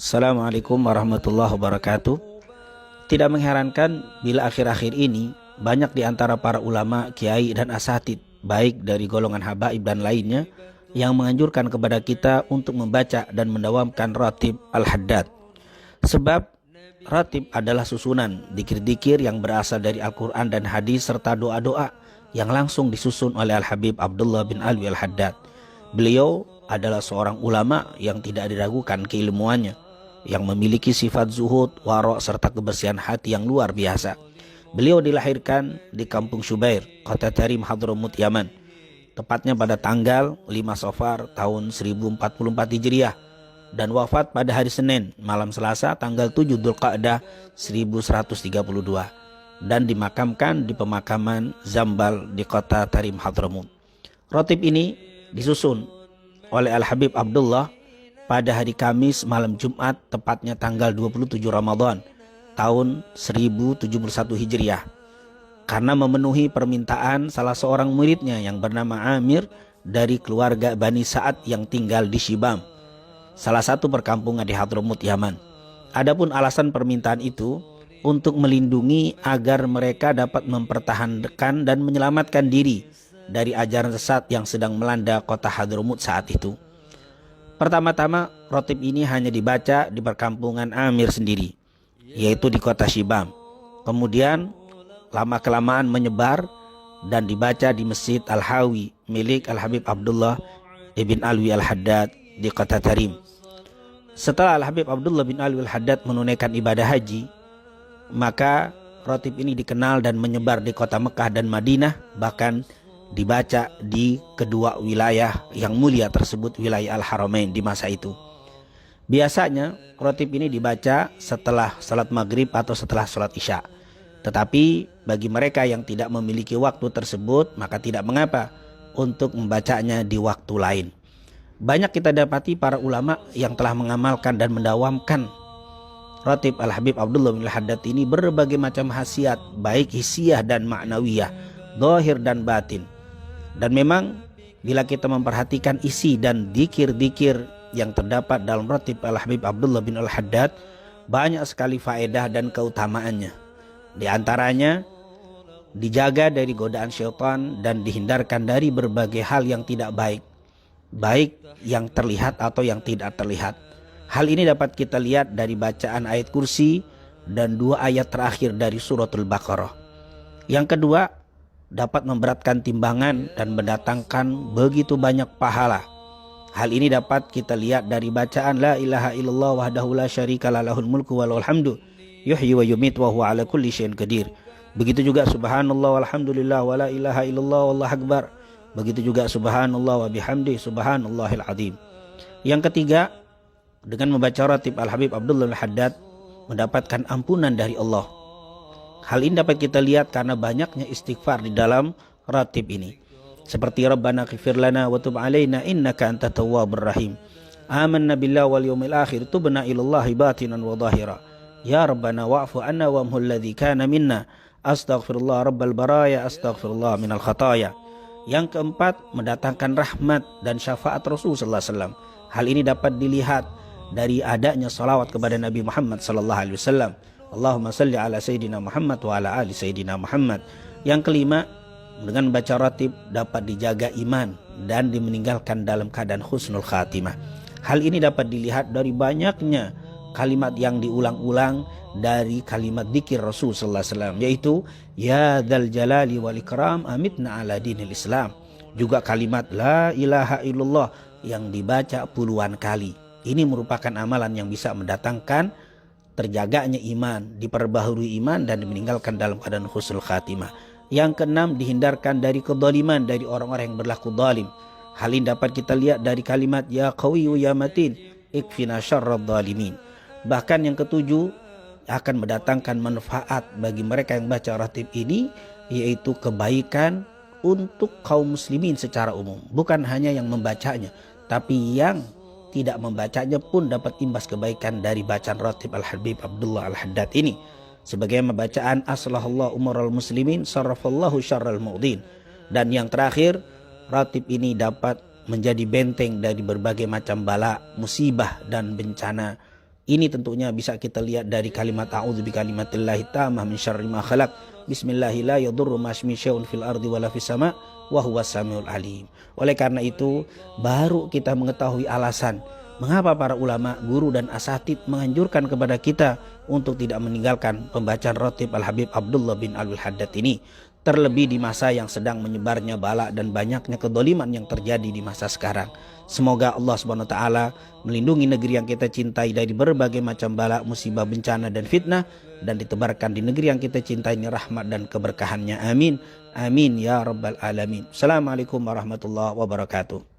Assalamualaikum warahmatullahi wabarakatuh. Tidak mengherankan bila akhir-akhir ini banyak di antara para ulama, kiai dan asatid, baik dari golongan habaib dan lainnya, yang menganjurkan kepada kita untuk membaca dan mendawamkan ratib al-haddad. Sebab ratib adalah susunan dikir-dikir yang berasal dari Al-Quran dan hadis serta doa-doa yang langsung disusun oleh Al-Habib Abdullah bin Alwi al-Haddad. Beliau adalah seorang ulama yang tidak diragukan keilmuannya, yang memiliki sifat zuhud, wara' serta kebersihan hati yang luar biasa. Beliau dilahirkan di kampung Syubair, kota Tarim, Hadramut, Yaman, tepatnya pada tanggal 5 Safar tahun 1044 Hijriah, dan wafat pada hari Senin malam Selasa tanggal 7 Dzulqa'dah 1132, dan dimakamkan di pemakaman Zambal di kota Tarim, Hadramut. Ratib ini disusun oleh Al-Habib Abdullah pada hari Kamis malam Jumat, tepatnya tanggal 27 Ramadan tahun 1071 Hijriah, karena memenuhi permintaan salah seorang muridnya yang bernama Amir dari keluarga Bani Sa'ad yang tinggal di Shibam, salah satu perkampungan di Hadramut, Yaman. Adapun alasan permintaan itu untuk melindungi agar mereka dapat mempertahankan dan menyelamatkan diri dari ajaran sesat yang sedang melanda kota Hadramut saat itu. Pertama-tama, ratib ini hanya dibaca di perkampungan Amir sendiri, yaitu di kota Shibam. Kemudian lama-kelamaan menyebar dan dibaca di Masjid Al-Hawi milik Al-Habib Abdullah ibn Alwi al-Haddad di kota Tarim. Setelah Al-Habib Abdullah bin Alwi al-Haddad menunaikan ibadah haji, maka ratib ini dikenal dan menyebar di kota Mekah dan Madinah, bahkan dibaca di kedua wilayah yang mulia tersebut, wilayah Al-Haramain di masa itu. Biasanya ratib ini dibaca setelah salat maghrib atau setelah salat isya. Tetapi bagi mereka yang tidak memiliki waktu tersebut, maka tidak mengapa untuk membacanya di waktu lain. Banyak kita dapati para ulama yang telah mengamalkan dan mendawamkan ratib Al-Habib Abdullah bin Al-Haddad ini berbagai macam khasiat, baik hissiyah dan ma'nawiyah, zahir dan batin. Dan memang bila kita memperhatikan isi dan dikir-dikir yang terdapat dalam ratib Al-Habib Abdullah bin Al-Haddad, banyak sekali faedah dan keutamaannya. Di antaranya, dijaga dari godaan syaitan dan dihindarkan dari berbagai hal yang tidak baik, baik yang terlihat atau yang tidak terlihat. Hal ini dapat kita lihat dari bacaan ayat kursi dan 2 ayat terakhir dari suratul Baqarah. Yang kedua, dapat memberatkan timbangan dan mendatangkan begitu banyak pahala. Hal ini dapat kita lihat dari bacaan la ilaha illallah wahdahu la syarika lahul mulku wa lahul hamdu yuhyi wa yumit wa huwa ala kulli syai'in qadir. Begitu juga subhanallah walhamdulillah wa la ilaha illallah wallahu akbar. Begitu juga subhanallah wa bihamdi subhanallahil azim. Yang ketiga, dengan membaca ratib Al-Habib Abdullah al-Haddad mendapatkan ampunan dari Allah. Hal ini dapat kita lihat karena banyaknya istighfar di dalam ratib ini. Seperti Rabbana ghfir lana wa tub alaina innaka antat tawwabur rahim. Amanna billahi wal yawmil akhir tubna ilallahi batinan wa zahira. Ya Rabbana wa'fu anna wa amhul ladzi kana minna. Astaghfirullah rabbal baraya astaghfirullah minal khataya. Yang keempat, mendatangkan rahmat dan syafaat Rasul sallallahu alaihi wasallam. Hal ini dapat dilihat dari adanya salawat kepada Nabi Muhammad sallallahu alaihi wasallam. Allahumma salli ala Sayyidina Muhammad wa ala ali Sayyidina Muhammad. Yang kelima, dengan baca ratib dapat dijaga iman dan dimeninggalkan dalam keadaan husnul khatimah. Hal ini dapat dilihat dari banyaknya kalimat yang diulang-ulang dari kalimat dzikir Rasul sallallahu alaihi wasallam, yaitu ya dzal jalali wal ikram amitna ala dinil Islam. Juga kalimat la ilaha illallah yang dibaca puluhan kali. Ini merupakan amalan yang bisa mendatangkan terjaganya iman, diperbaharui iman dan meninggalkan dalam keadaan husnul khatimah. Yang keenam, dihindarkan dari kezaliman dari orang-orang yang berlaku zalim. Hal ini dapat kita lihat dari kalimat ya qawiyyu ya matin ikfina syarradz zalimin. Bahkan yang ketujuh, akan mendatangkan manfaat bagi mereka yang baca ratib ini, yaitu kebaikan untuk kaum muslimin secara umum. Bukan hanya yang membacanya, tapi yang tidak membacanya pun dapat imbas kebaikan dari bacaan ratib Al-Habib Abdullah al-Haddad ini. Sebagai bacaan aslahallahu umaral muslimin sarrafallahu syarral mu'din. Dan yang terakhir, ratib ini dapat menjadi benteng dari berbagai macam bala, musibah dan bencana Ini tentunya bisa kita lihat dari kalimat a'udzu bikalimatillahi tammah min syarri ma khalaq. Bismillahi la yadurru ma ismi syai'un fil ardi wala fis sama wa huwas samiul alim. Oleh karena itu, baru kita mengetahui alasan mengapa para ulama, guru dan asatid menganjurkan kepada kita untuk tidak meninggalkan pembacaan rotib Al-Habib Abdullah bin Alul Haddad ini. Terlebih di masa yang sedang menyebarnya bala dan banyaknya kedoliman yang terjadi di masa sekarang. Semoga Allah SWT melindungi negeri yang kita cintai dari berbagai macam bala, musibah, bencana dan fitnah, dan ditebarkan di negeri yang kita cintai ini rahmat dan keberkahannya. Amin. Amin ya rabbal alamin. Assalamualaikum warahmatullahi wabarakatuh.